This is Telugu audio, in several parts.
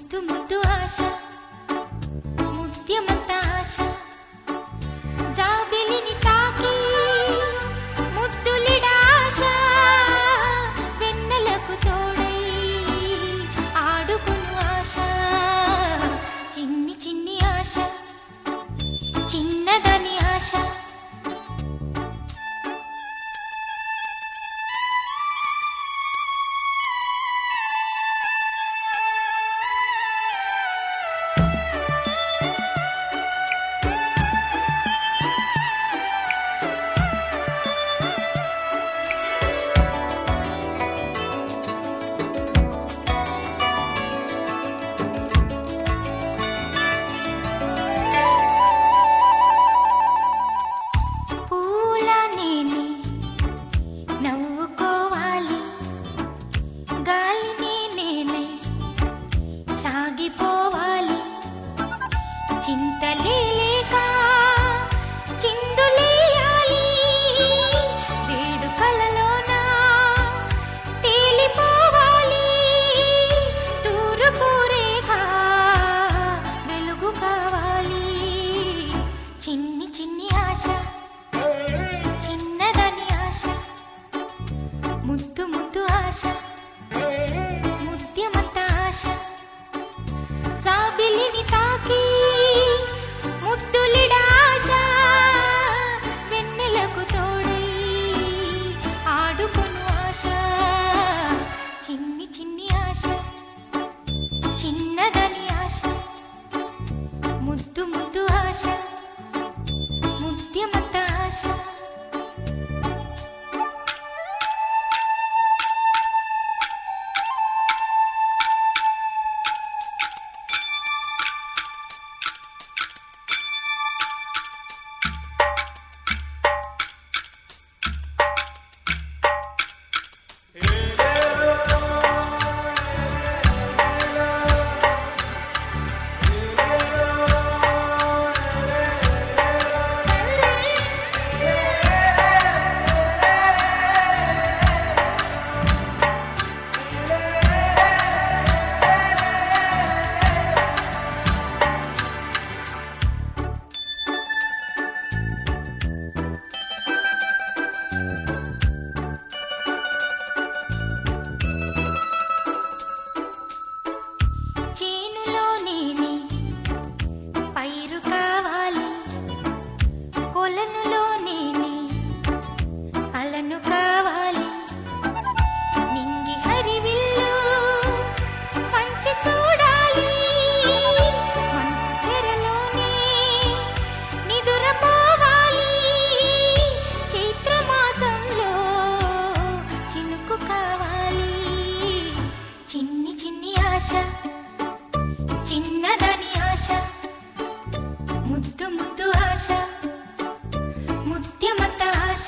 ముద్దు ముద్దు ఆశ ముత్యమంత ఆశ జాబిలిని తాకి ముద్దులిడ ఆశ వెన్నెలకు తోడై ఆడుకును ఆశ చిన్ని చిన్ని ఆశ చిన్నదని ఆశ సాగిపోవాలి చింతలేక చిందులేయాలి వేడుకలలోన తేలిపోవాలి తూర్పు రేఖ వెలుగు కావాలి చిన్ని చిన్ని ఆశ చిన్నదని ఆశ ముద్దు ముద్దు ఆశ ముత్యమంత ఆశ జాబిలిని తాకి ముద్దులిడ ఆశ వెన్నెలకు తోడై ఆడుకొను ఆశ చిన్ని చిన్ని ఆశ చిన్నదని ఆశ ముద్దు ముద్దు ఆశ ముత్యమంత ఆశ కొలనులో నేనే అలను కావాలి నింగి హరివిల్లు పంచి చూడాలి మంచు తెరలోనే నిదురపోవాలి చైత్రమాసంలో చినుకు కావాలి చిన్ని చిన్ని ఆశ చిన్నదని ఆశ ముద్దు ముద్దు ఆశ ముత్యమంత ఆశ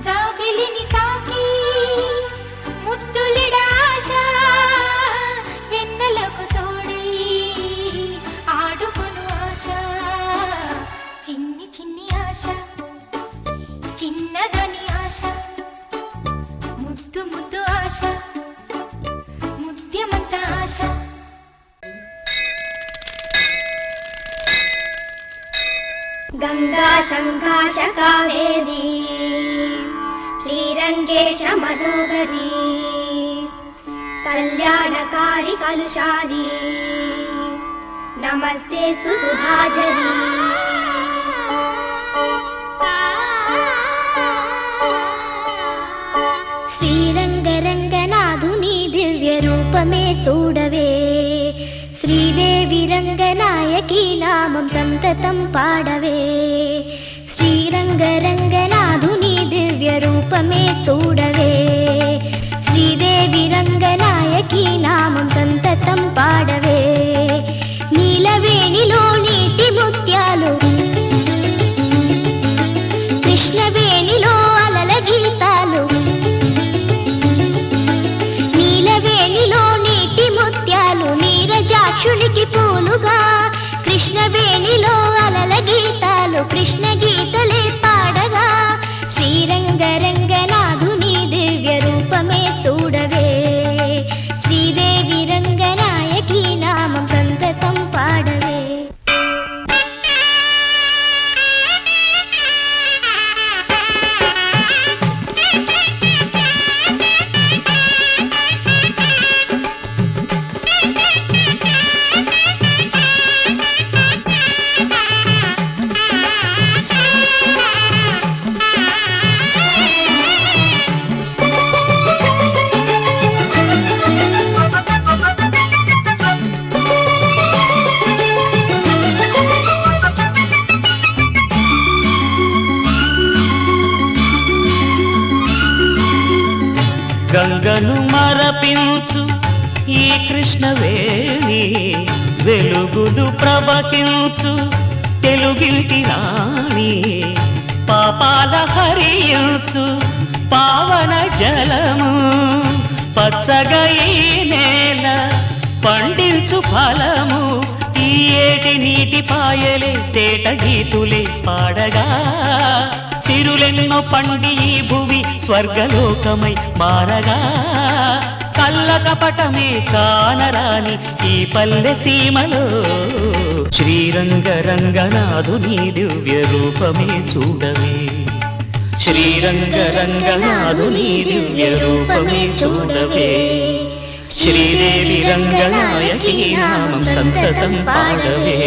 జాబిలిని తాకి ముద్దులిడ ఆశ వెన్నెలకు తోడై ఆడుకొను ఆశ చిన్ని చిన్ని ఆశ చిన్నదని ఆశ ముద్దు ముద్దు ఆశ ముత్యమంత ఆశ गंगा शंकाश कावेरी श्रीरंगेश मनोहरी कल्याणकारी कलुषारी नमस्तेस्तु सुधाझरी श्रीरंगरंगनाथुनी दिव्य रूपमे चूडवे श्रीदेवी रंगनायकी नामं संततं पाडवे श्रीरंगरंगनाथुनी दिव्य रूपमे चूडवे श्रीदेवी रंगनायकी नामं संततं पाडवे नीलवेणिलो नीति मुत्यालु कृष्णवेणिलो अलल गीतालु नीलवेणिलो नीति मुत्यालु నీరజాక్షునికి పూలుగా కృష్ణవేణిలో అలల గీతాలు కృష్ణ గీతలే పాడగా శ్రీరంగరంగనాథుని దివ్య రూపమే చూడవే శ్రీదేవి రంగనాయకి గంగను మరపించు ఈ కృష్ణవేణి వెలుగులు ప్రవహించు తెలుగింటి రాణి పాపాల హరించు పావన జలము పచ్చగా ఈ నేల పండించు ఫలము ఈ ఏటి నీటి పాయలే తేట గీతులే పాడగా చిరులెన్నో పండి ఈ భువి స్వర్గలోకమై మారగా కళ్ళ కపటమే కానరాని ఈ పల్లె సీమలో శ్రీరంగ రంగనాథుని దివ్య రూపమే చూడవే శ్రీరంగ రంగనాథుని దివ్య రూపమే చూడవే శ్రీదేవి రంగనాయకి నామం సంతతం పాడవే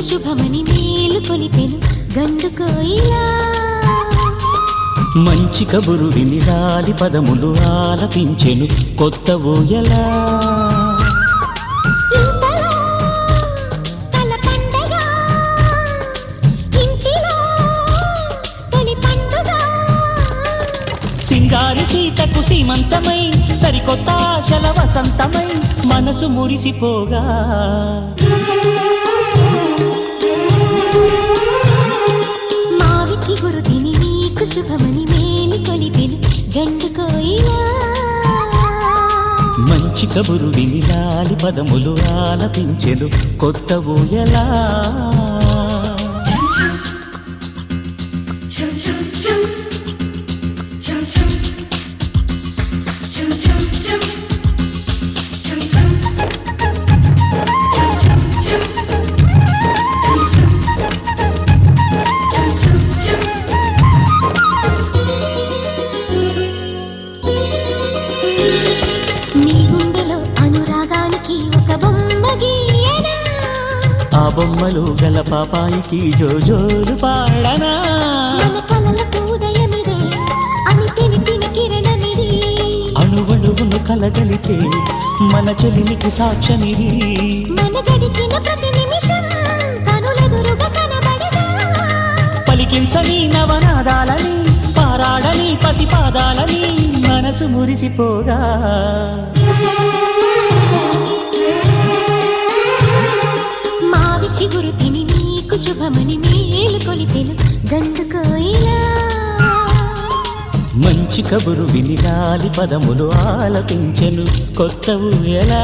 శుభమని మేలు కొలిపెను గండు కోయిలా మంచి కబురు విని రాలి పదములు ఆలపించెను కొత్త ఊయలా సింగారి సీతకు సీమంతమై సరికొత్త ఆశల వసంతమై మనసు మురిసిపోగా చిగురు తిని నీకు శుభమని మేలు కొలిపెను గండు కోయిలా మంచి కబురు విని లాలి పదములు ఆలపించెను కొత్త ఊయలా ఆ బొమ్మలు గల పాపాయికి జోజోలు పాడనా మన కలలకు ఉదయమిదే అని తెలిపిన కిరణమిది అణువణువును కలగలితే మన చెలిమికి సాక్ష్యమిది మన గడిచిన ప్రతి నిమిషం కనులెదురుగా కనబడదా పలికించని నవనాదాలని పారాడని పసిపాదాలని మనసు మురిసిపోగా చిగురు తిని నీకు శుభమని మేలు కొలిపెను గండు కోయిలా మంచి కబురు విని లాలి పదములు ఆలపించెను కొత్త ఊయలా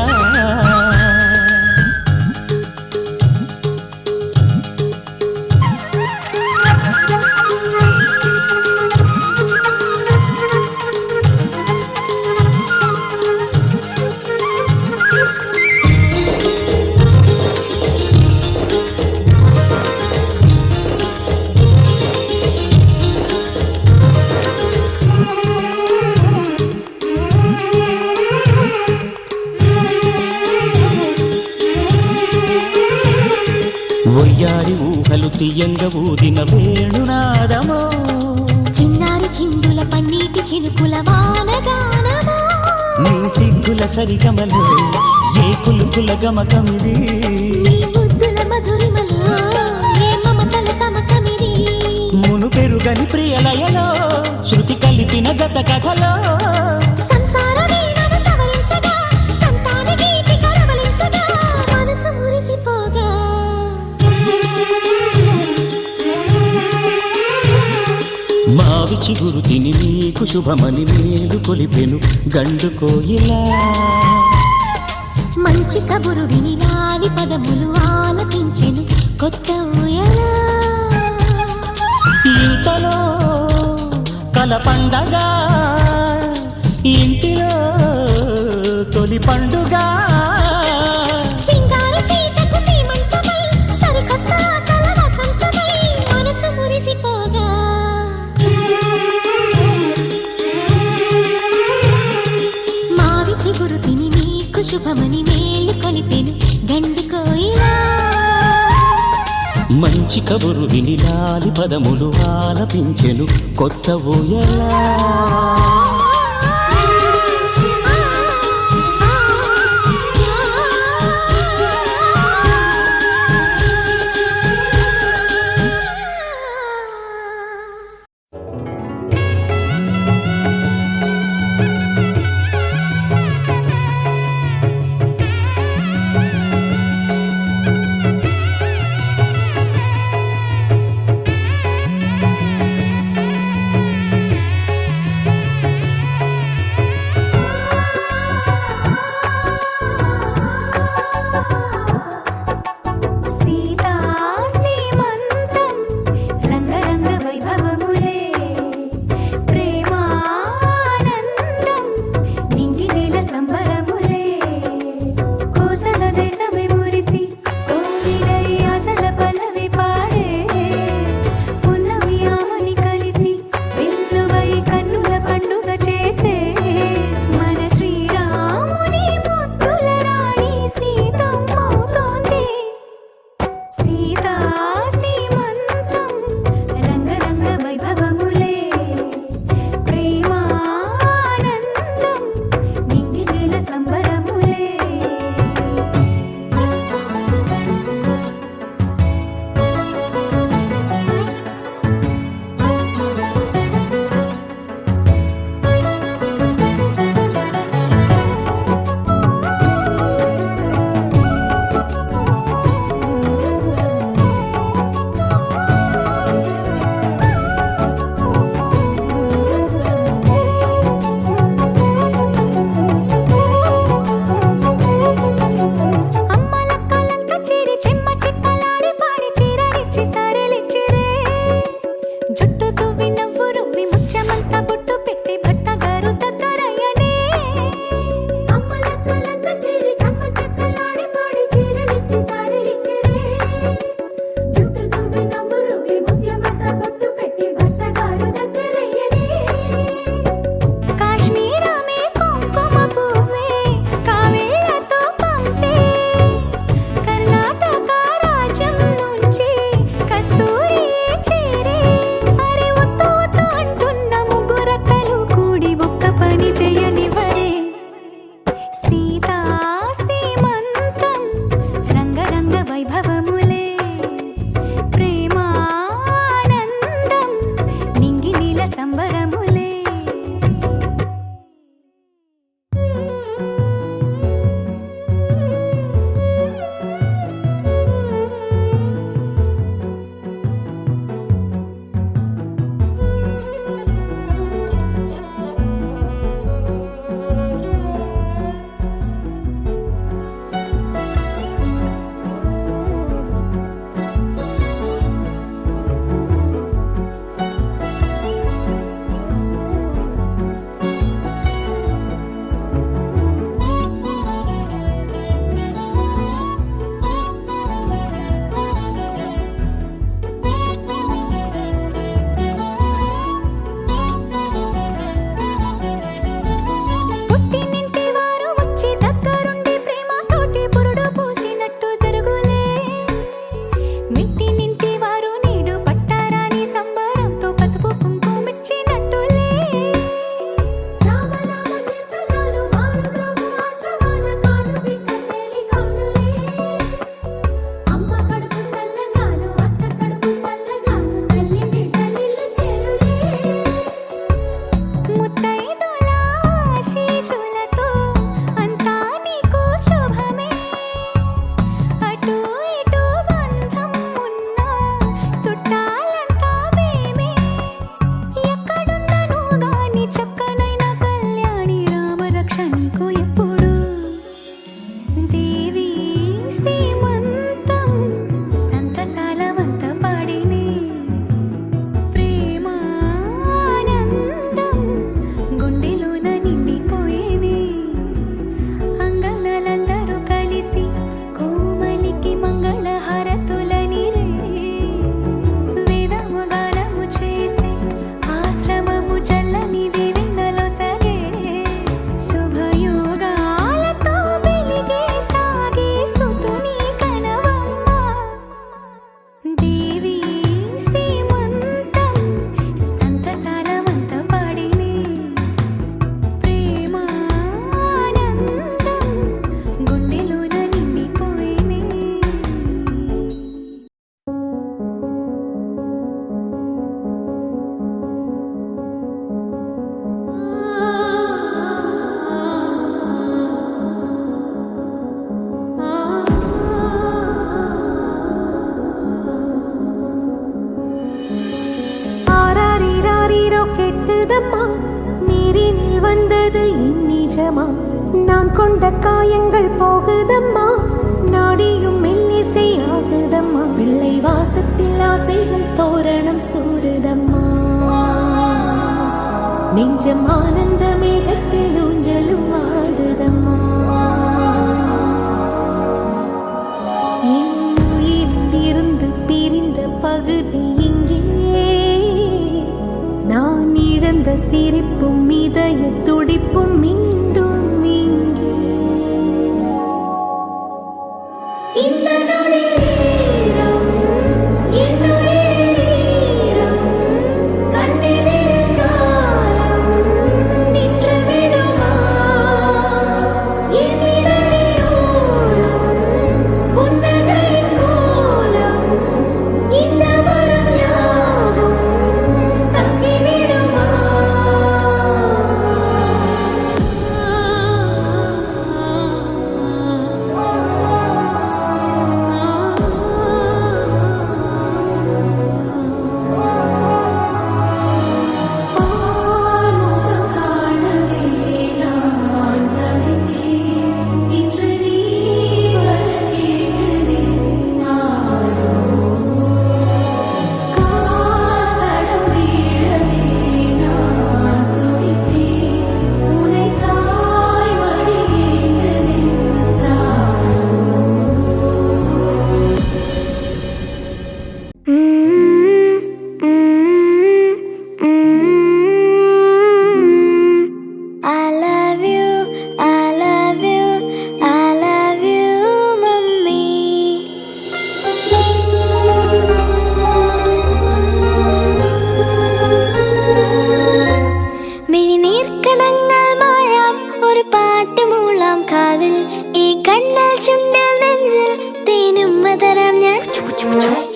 ఒయ్యారి ఊహలు తీయంగ ఊదిన వేణునాదమో చిన్నారి చిందుల పన్నీటి చినుకుల వానగానమో నీ సిగ్గుల సరిగమలో ఏ కులుకుల గమకమిది నీ బుద్ధుల మధురిమలో ఏ మమతల తమకమిది మును పెరుగని ప్రియలయలో శృతి కలిపిన గత కథలో మావి చిగురు తిని నీకు శుభమని మేలు కొలిపెను గండు కోయిలా మంచి కబురు విని లాలి పదములు ఆలపించెను కొత్త ఊయలా ఇంతలో కల పండగ ఇంటిలో తొలి పండుగ సరికొత్త ఆశల వసంతమై మనసు మురిసిపోగా శుభమని మేలు కొలిపెను గండు కోయిలా. మంచి కబురు విని లాలి పదములు ఆలపించెను కొత్త ఊయలా. శిశుల வந்தது இந்நிஜமா நான் கொண்ட காயங்கள் போகுதம்மா நாடியும் மெல்லிசை ஆகுதம்மா பிள்ளை வாசத்தில் ஆசைகள் தோரணம் சூடுதம்மா நெஞ்சம் ஆனந்த மேகத்தில் ஊஞ்சலும் ஆடுதம்மா என் உயிரிலிருந்து பிரிந்த பகுதி இங்கே நான் இழந்த சிரிப்பும் இதய துடிப்பும் மீண்டும் இங்கே இந்த நொடியிலும் என் உயிரிலும் கண்ணினில் காலம் நின்று விடுமா என் இதழிலோடும் புன்னகையின் கோலம் இந்த வரம் யாவும் தங்கிவிடுமா ஆறுமுகம் காணவே நான் தவித்தேன் இன்று நீ வர கேட்டதே நாரோ காதடம் வீழவே நான் துடித்தேன் உனை தாய் மடியேந்ததே I love you, I love you, I love you, mummy. മിഴിനീർക്കണങ്ങൾ മായാം ഒരു പാട്ട് മൂളാം കാതിൽ ഈ കണ്ണൽ ചുണ്ടിൽ നെഞ്ചിൽ തേനും മതരാം ഞാൻ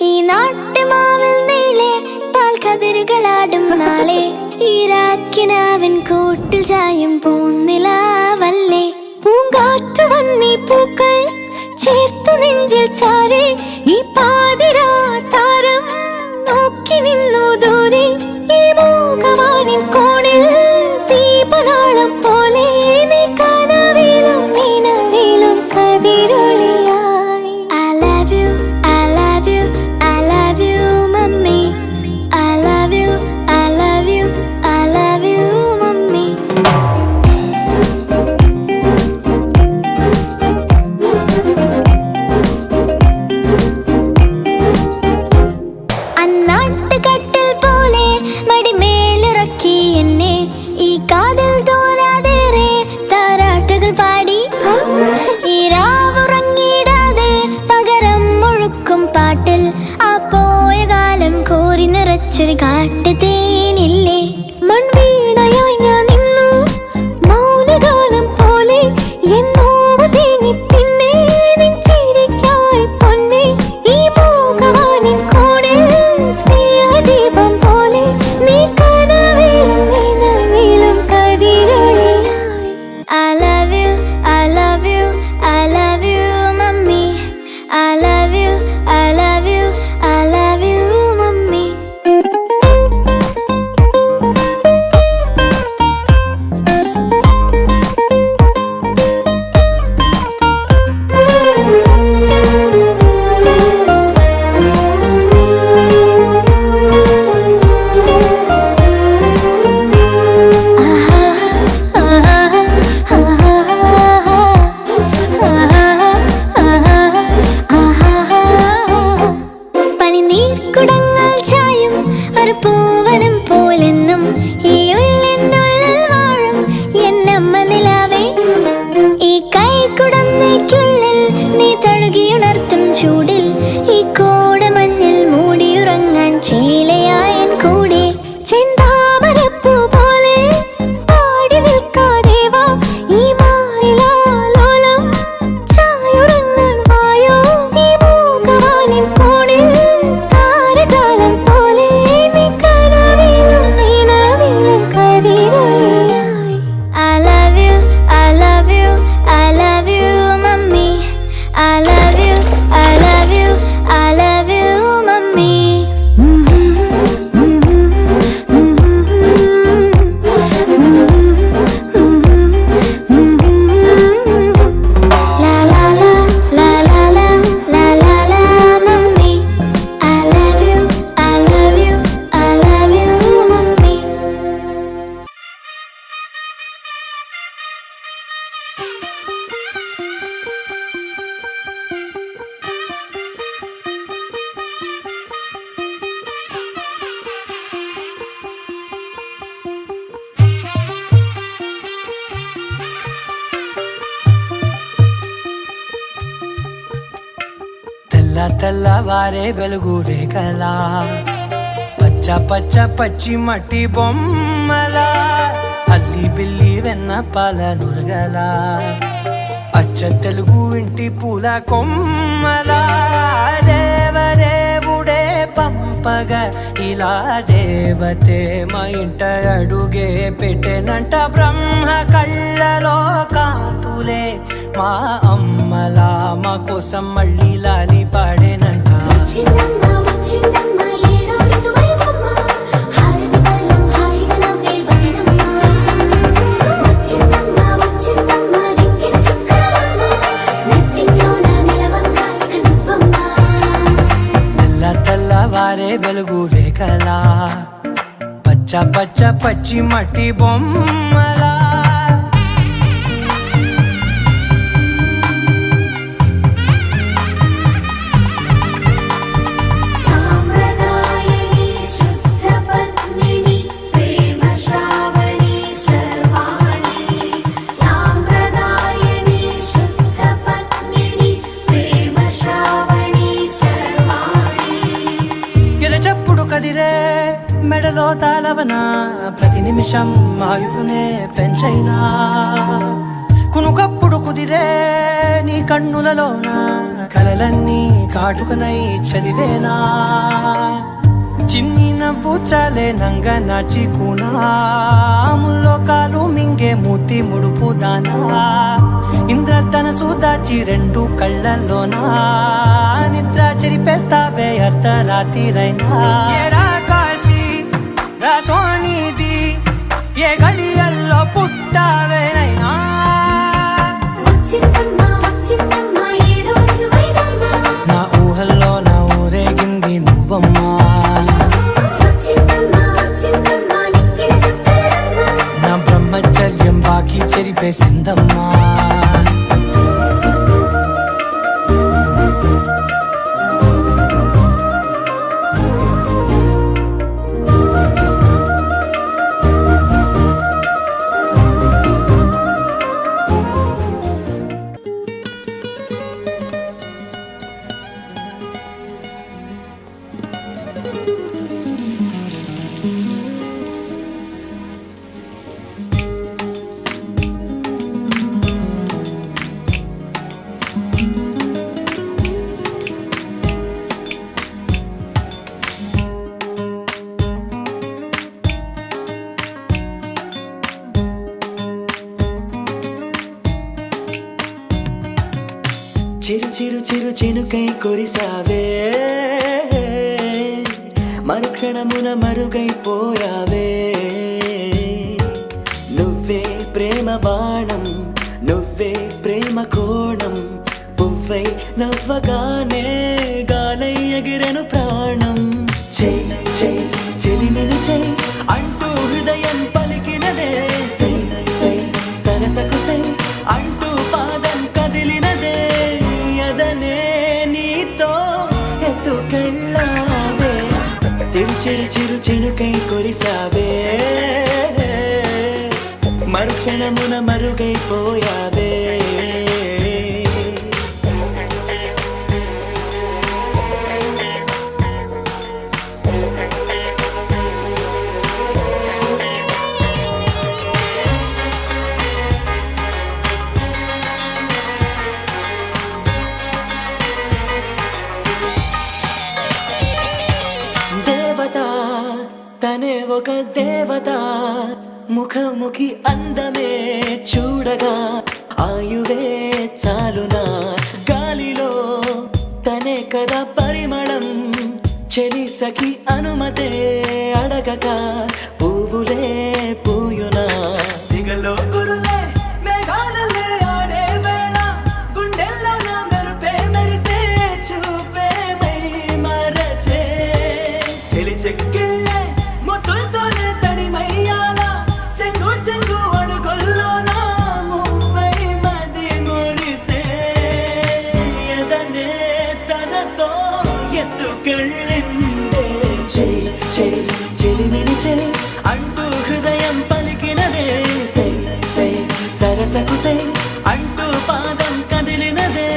ഈ നാട്ടുമാവിൽ നീളെ പാൽക്കതിരുകളാടും നാളെ ഈ രാക്കിനാവിൻ കൂട്ടിൽ ചായും പൂന്നിലാവല്ലേ പൂങ്കാറ്റു വന്നീ പൂക്കൾ ചേർത്തു നെഞ്ചിൽ ചാരെ ഈ പാതിരാ താരം നോക്കി നിന്നു ദൂരെ ഈ മൂകവാനിൻ കോണിൽ ദീപനാളം പോലെ നീ കനവിലും നിലവിലും കതിരൊളിയായി I love you, I love you, I love you, mummy. I love you, I love you, I love you, mummy. తెల్లవారే వెలుగు రేఖలా పచ్చ పచ్చ పచ్చి మట్టి బొమ్మలా అల్లి బిల్లి వెన్న పాల నురగలా అచ్చ తెలుగు ఇంటి పూల కొమ్మలా దేవదేవుడే పంపగా ఇలా దేవతే మా ఇంట అడుగే పెట్టెనంట బ్రహ్మ కళ్ళలో కాంతులే మా అమ్మలా మా కోసం మళ్ళీ లాలి పాడేనంట వచ్చిందమ్మా వచ్చిందమ్మా ఏడో ఋతువైవమ్మా హారతి పళ్ళం హాయిగా నవ్వే వదినమ్మా వచ్చిందమ్మా వచ్చిందమ్మా నెక్కిన చుక్కలమ్మా నెట్టింట్లోన నిలవంగా ఇక నువ్వమ్మా తెల్లవారే వెలుగు రేఖలా పచ్చ పచ్చ పచ్చి మట్టి బొమ్మలా సాంప్రదాయని శుద్ధ పద్మిని ప్రేమ శ్రావణి సర్వాణి సాంప్రదాయని శుద్ధ పద్మిని ప్రేమ శ్రావణి సర్వాణి ఎరచప్పుడు కదిరే మెడలో తాళవన ప్రతి నిమిషం ఆయుధునే పెంచైనా కునుకప్పుడు కుదిరే నీ కన్నులలోన కలలన్నీ కాటుకనై చదివేనా చిన్ని నవ్వు చాలే నంగ నాచికునాముల్లో కాలు మింగే మూతి ముడుపు దానా ఇంద్రధనసు దాచి రెండు కళ్ళల్లోనా నిద్ర చెరిపేస్తావే అర్ధరాత్రిరైనా ఏరా కాశీ రా సోనిది ఏ గడియల్లో పుట్టావేనైనా వచ్చిందమ్మా వచ్చిందమ్మా ఏడో ఋతువైవమ్మా నా ఊహల్లో నా ఊరేగింది నువ్వమ్మా వచ్చిందమ్మా వచ్చిందమ్మా నెక్కిన చుక్కలమ్మా నా బ్రహ్మచర్యం బాకీ చెరిపేసిందమ్మా చిరు చిరు చిరు చినుకై కురిసావే మరుక్షణమున మరుగైపోయావే నువ్వే ప్రేమ బాణం నువ్వే ప్రేమ కోణం పువ్వై నవ్వగానే గాలై ఎగిరెను ప్రాణం చెయ్ చెయ్ చెలిమిని చెయ్ అంటూ హృదయం పలికినదే సై సై సరసకు సై అంటూ పాదం కదిలినదే అదనే నీతో ఎత్తుకెళ్ళావే చిరు చిరు చినుకై కురిసావే మరుక్షణమున మరుగైపోయావే తనే ఒక దేవత ముఖముఖి అందమే చూడగా ఆయువే చాలునా గాలిలో తనే కదా పరిమళం చెలి సఖి అనుమతే అడగక పువ్వులే పూయునా దిగలో గురులే మేఘాలలే ఆడే వేళ గుండెల్లో నా మెరుపే మెరిసే చూపే మై మరచే చెలి చెక్కిళ్ళే ముద్దులతోనే తడిమయ్యాల చెంగు చెంగు అడుగుల్లో నా మువ్వై మది మురిసే ఎదనే తనతో ఎత్తుకెళ్ళిందే చెయ్ చెయ్ చెలిమిని చెయ్ అంటూ హృదయం పలికినదే సై సై సరసకు సై అంటూ పాదం కదిలినదే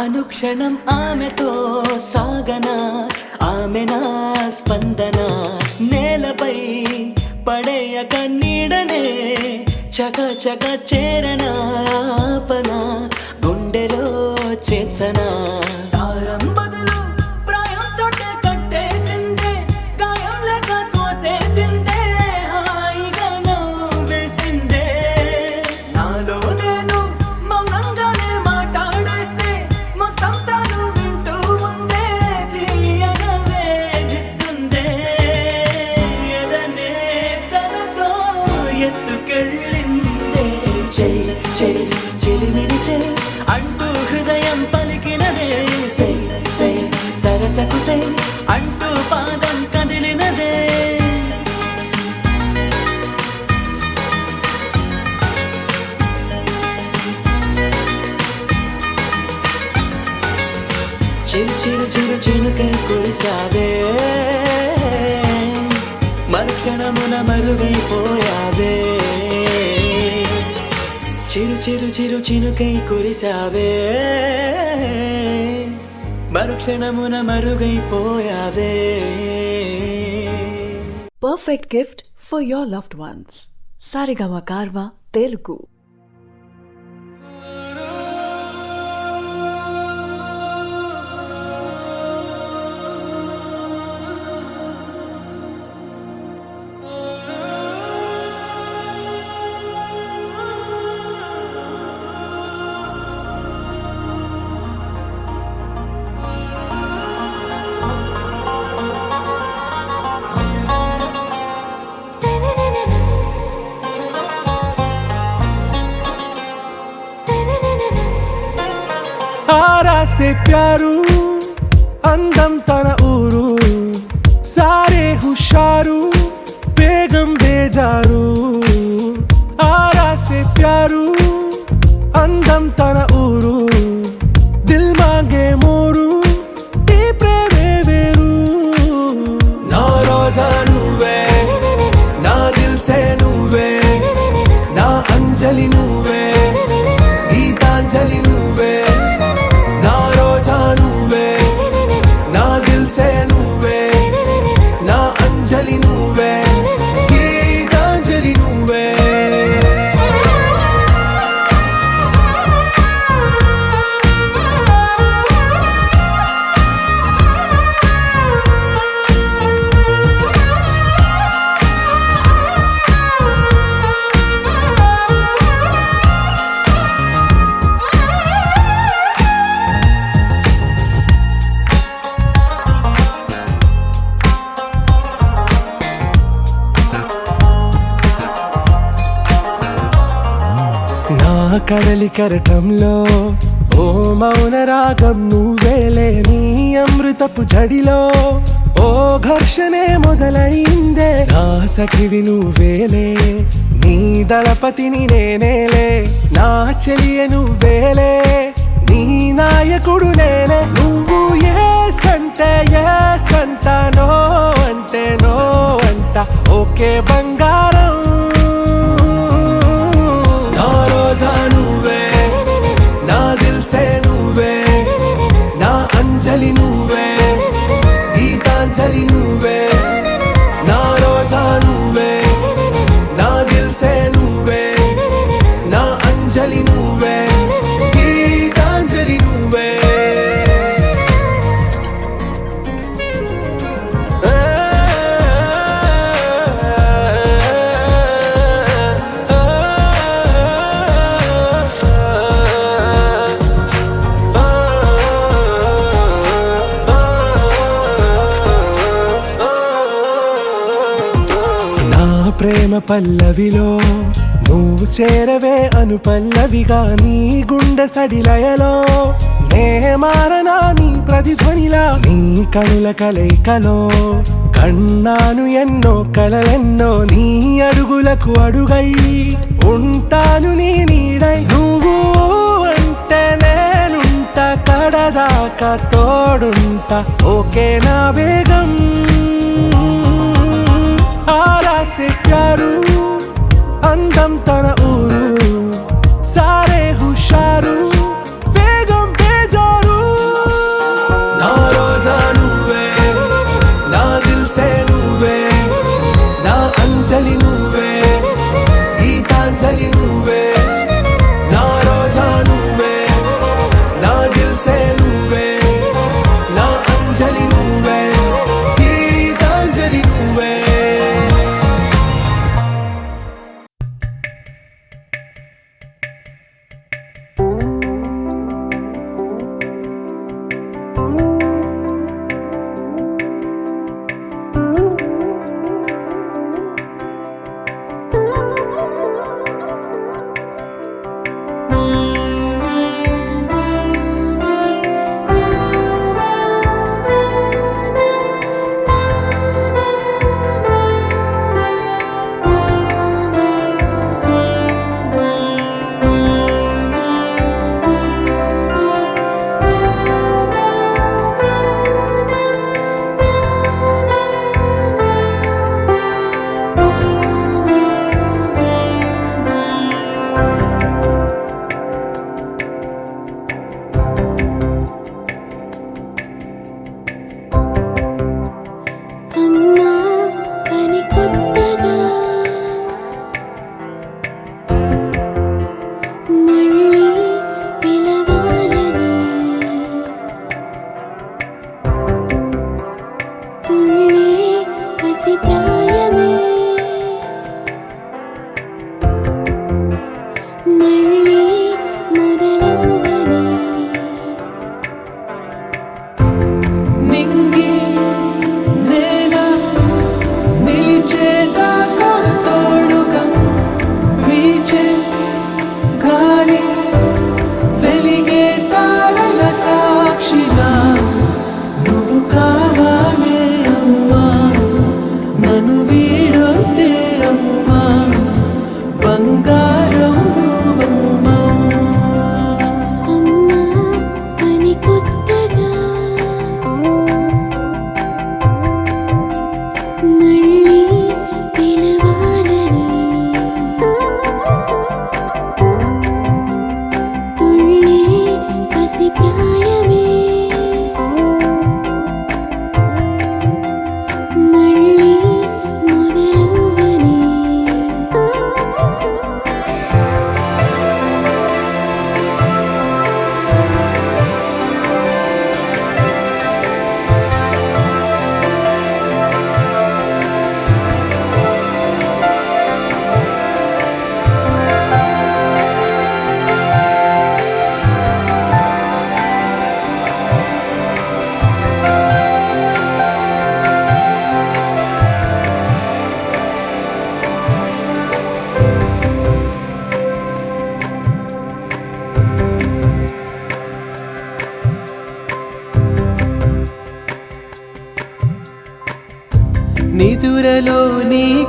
అనుక్షణం ఆమెతో సాగనా ఆమె నా స్పందన నేలపై పడేయక నీడనే చక చక చేరనా ఆపన గుండెలో చేర్చనా దారం బదులు ప్రాయంతో కట్టేసిందే గాయం లేక కోసేసిందే హాయిగా నవ్వేసిందే నాలో నేను మౌనంగానే మాట్లాడేస్తే మొత్తం తను వింటూ ఉందే తీయగా వేధిస్తుందే ఎదనే తనతో ఎత్తుకెళ్ళిందే చెయ్ చెయ్ చెలిమిని చెయ్ అంటూ హృదయం పలికినదే సై సై సరసకు సై అంటూ పాదం కదిలినదే చిరు చిరు చిరు చినుకై కురిసావే మరుక్షణమున మరుగైపోయావే చిరు చిరు చిరు చినుకై కురిసావే మరుక్షణమున మరుగైపోయావే Perfect gift for your loved ones. Sarigama Karva Telugu. आरा से प्यारू अंदम तन ऊरू सारे हुशारू बेगम बेजारू आरा से प्यारू अंदम तन ऊरू दिल मांगे मोरू ఈ ప్రేమే వేరు నా రోజా నువ్వే నా దిల్ సే నువ్వే నా అంజలి నువ్వే గీతాంజలి నువ్వే నా రోజా నువ్వే నా దిల్ సే నువ్వే నా అంజలి నువ్వే గీతాంజలి నువ్వే నా కడలి కరటంలో ఓ మౌన రాగం నువ్వేలే నీ అమృతపు జడిలో ఓ ఘర్షణే మొదలైందే నా సఖివి నువ్వేలే నీ దళపతిని నేనేలే నా చెలియ నువ్వేలే నీ నాయకుడు నేనే నువ్వు ఏ సంట నో అంటే నో అంట ఓకే బంగారం నా రోజా నువ్వే నా దిల్ సే నువ్వే నా అంజలి నువ్వే గీతాంజలి నువ్వే నా రోజా నువ్వే నా దిల్ సే నువ్వే నా అంజలి నువ్వే గీతాంజలి నువ్వే ప్రేమ పల్లవిలో నువ్వు చేరవే అను పల్లవిగా నీ గుండె సడిలయలో నే మారనా నీ ప్రతిధ్వనిలా నీ కనుల కలయికలో కన్నాను ఎన్నో కలలెన్నో నీ అడుగులకు అడుగై ఉంటాను నీ నీడై నువ్వు అంటే నేనుంట కడదాకా తోడుంటా ఓకే నా వేగం आरा से प्यारू अंदम तन ऊरू सारे हुशारू बेगम बेजारू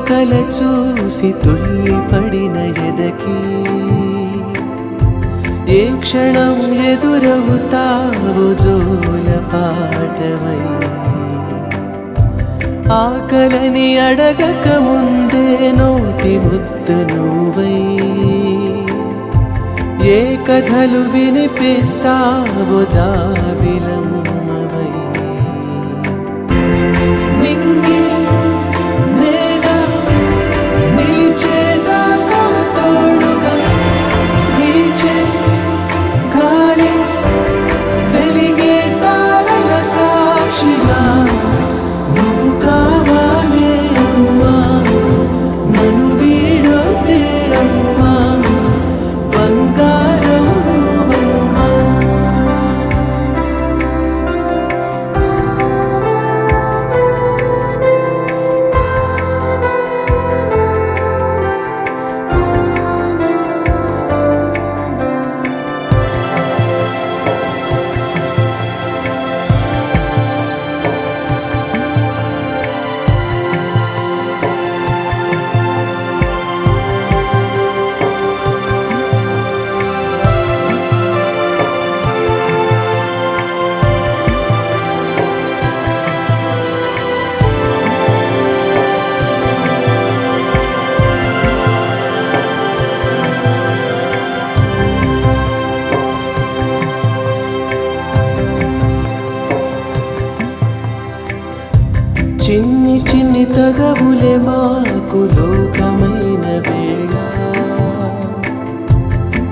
కల చూసి తుళ్ళిపడిన ఎదకి ఏ క్షణం ఎదురవుతావు జోల పాటవై ఆకలని అడగక ముందే నోటి ముద్దు నువ్వై ఏ కథలు వినిపిస్తావో జాబిలమ్మవై నింగి నేల నిలిచేదాకా తోడుగా వీచే గాలి వెలిగే తారల సాక్షిగా నువ్వు కావాలే అమ్మా నన్ను వీడొద్దే అమ్మా బంగారం నువ్వమ్మా చిన్ని చిన్ని తగవులే మాకు లోకమైన వేళ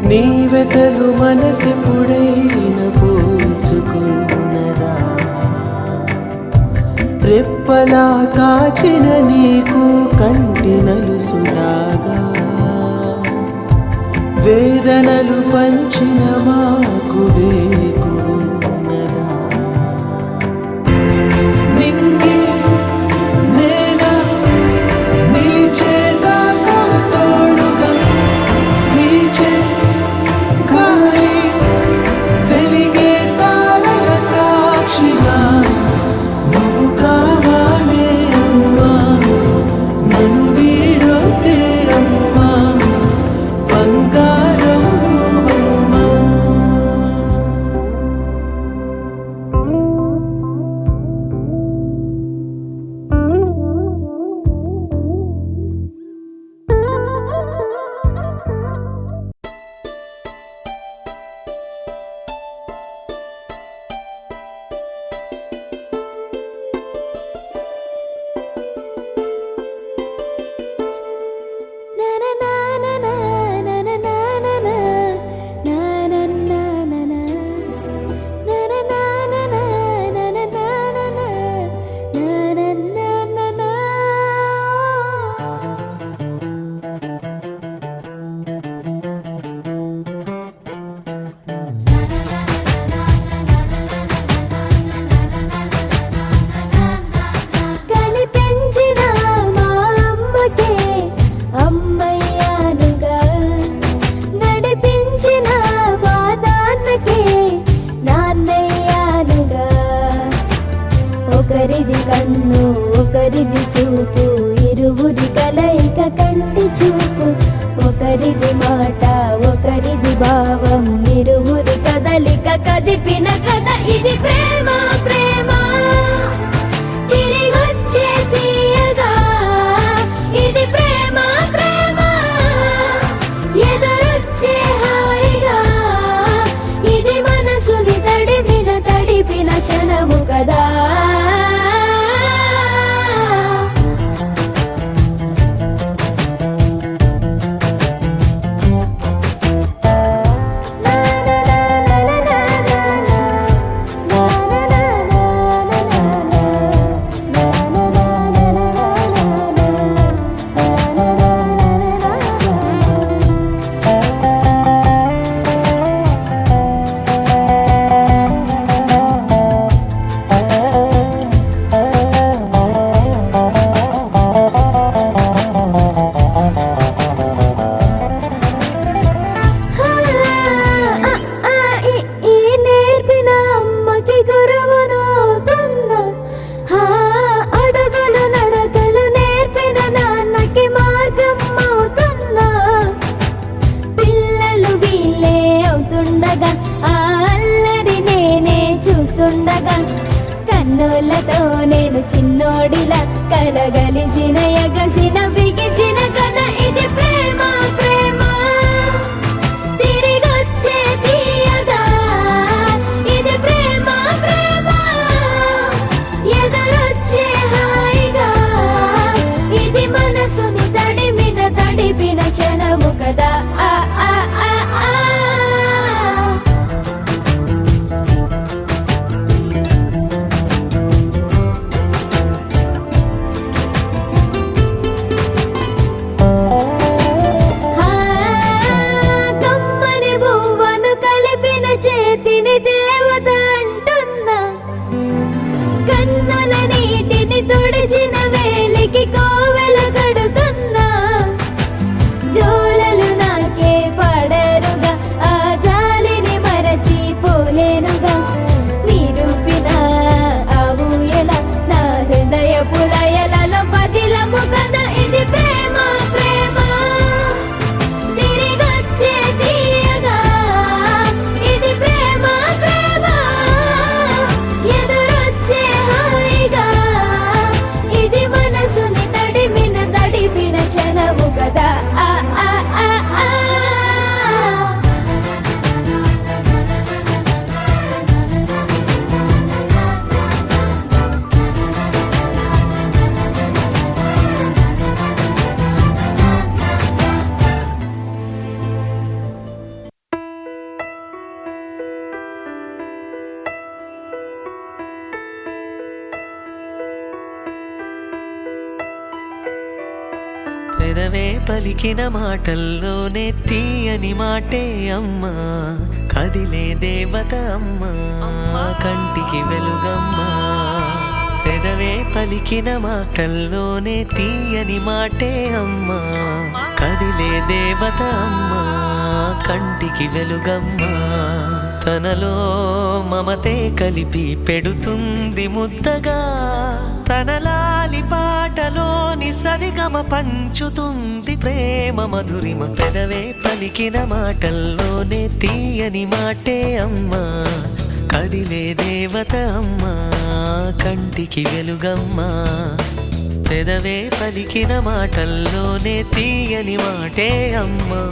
నీ వెతలు మనసెప్పుడైనా పోల్చుకున్నదా రెప్పలా కాచిన నీకు కంటి నలుసులాగా వేదనలు పంచిన మాకు వేకున్నదా నింగి నేల నిలిచేదాకా తోడుగా వీచే గాలి వెలిగే తారల సాక్షిగా నువ్వు కావాలే అమ్మా నన్ను వీడొద్దే అమ్మా బంగారం నువ్వమ్మా జోడిల కలగలిసిన ఎగసిన బిగిసిన కథ ఇది ప్రేమ ప్రేమ తిరిగొచ్చే తీయగా ఇది ప్రేమ ప్రేమ ఎదురొచ్చే హాయిగా ఇది మనసుని తడిపిన క్షణము కదా ఆ ఆ ఆ ఆ కమ్మని బువ్వను కలిపిన చేతిని దేవత అంటున్నా కన్నుల నీటిని తుడిచిన వేలికి కోవెల కడుతున్నా జోలలు నాకే పడరుగా ఆ జాలిని మరచి పోలేనుగా నిరూపిన ఆ ఊయల నా హృదయ పులయలలో పదిలము కదా ఇది ప్రేమ ప్రేమ తిరిగొచ్చే తీయగా ఇది ప్రేమ ప్రేమ ఎదురొచ్చే హాయిగా ఇది మనసుని తడిపిన క్షణము కదా ఆ ఆ ఆ ఆ పెదవే పలికిన మాటల్లోనే తీయని మాటే అమ్మా కదిలే దేవత అమ్మా కంటికి వెలుగమ్మా పెదవే పలికిన మాటల్లోనే తీయని మాటే అమ్మా కదిలే దేవత అమ్మా కంటికి వెలుగమ్మా తనలో మమతే కలిపి పెడుతుంది ముద్దగా తనలాలి పాటలోని సరిగమ పంచుతుంది ప్రేమ మధురిమ పెదవే పలికిన మాటల్లోనే తీయని మాటే అమ్మా కదిలే దేవత అమ్మా కంటికి వెలుగమ్మా పెదవే పలికిన మాటల్లోనే తీయని మాటే అమ్మా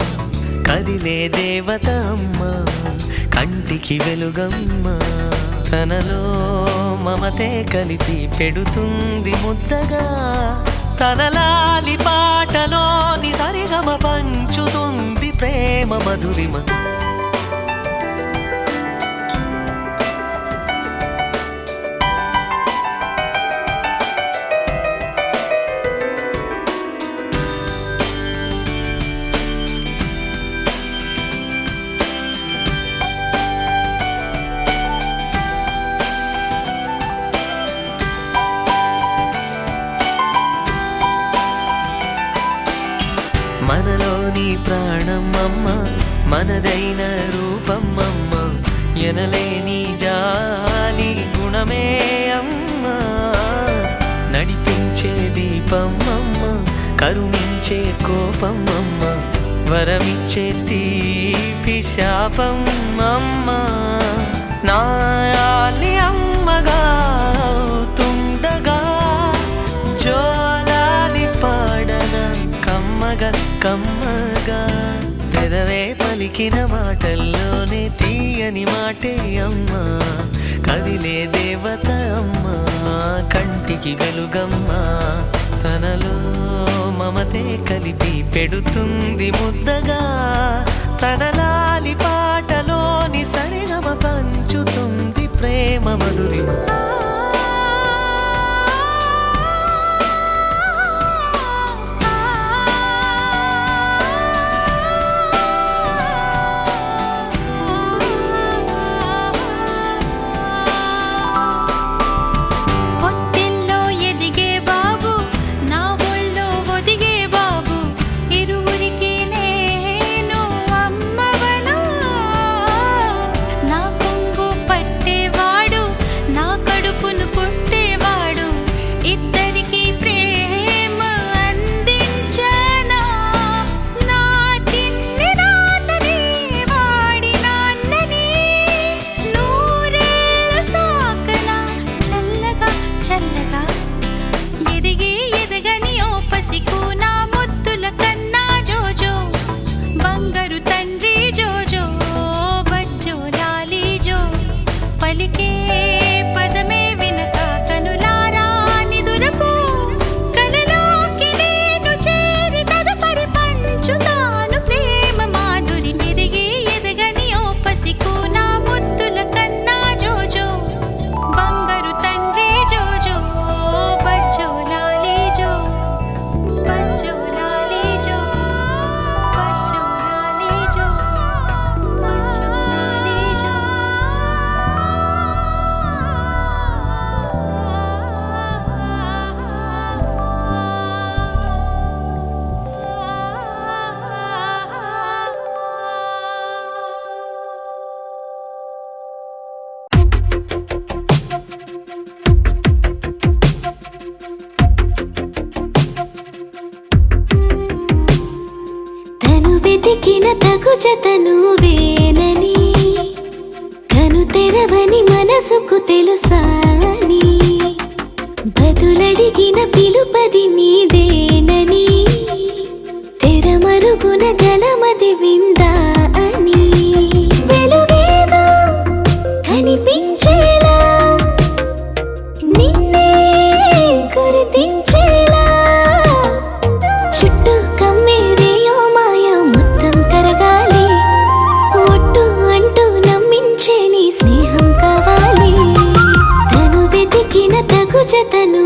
కదిలే దేవత అమ్మా కంటికి వెలుగమ్మా తనలో మమతే కలిపి పెడుతుంది ముద్దగా తనలాలి పాటలోని సరిగమ పంచుతుంది ప్రేమ మధురిమ మనలోని ప్రాణం అమ్మ మనదైన రూపం అమ్మ ఎనలేని జాలి గుణమే అమ్మ నడిపించే దీపం అమ్మ కరుణించే కోపం అమ్మ వరమిచ్చే తీపి శాపం అమ్మ నాయాలి అమ్మగా అవుతుండగా జోలాలి పాడన కమ్మగా కమ్మగా పెదవే పలికిన మాటల్లోనే తీయని మాటే అమ్మా కదిలే దేవత అమ్మా కంటికి వెలుగమ్మా తనలో మమతే కలిపి పెడుతుంది ముద్దగా తనలాలి పాటలోని సరిగమ పంచుతుంది ప్రేమ మధురిమ నా కొంగు పట్టేవాడు నా కడుపు వెతికిన తగు జతను వేనని కను తెరవని మనసుకు తెలుసాని బదులడిగిన పిలుపది నీదేనని తెరమరుగున గలమది విందా అని వెలుగేదో కనిపించేలా నిన్నే గుర్తించేలా చుట్టూ కమ్మేరేయో మాయ మొత్తం కరగాలి ఒట్టు అంటూ నమ్మించే నీ స్నేహం కావాలి తను వెతికిన తగు జతను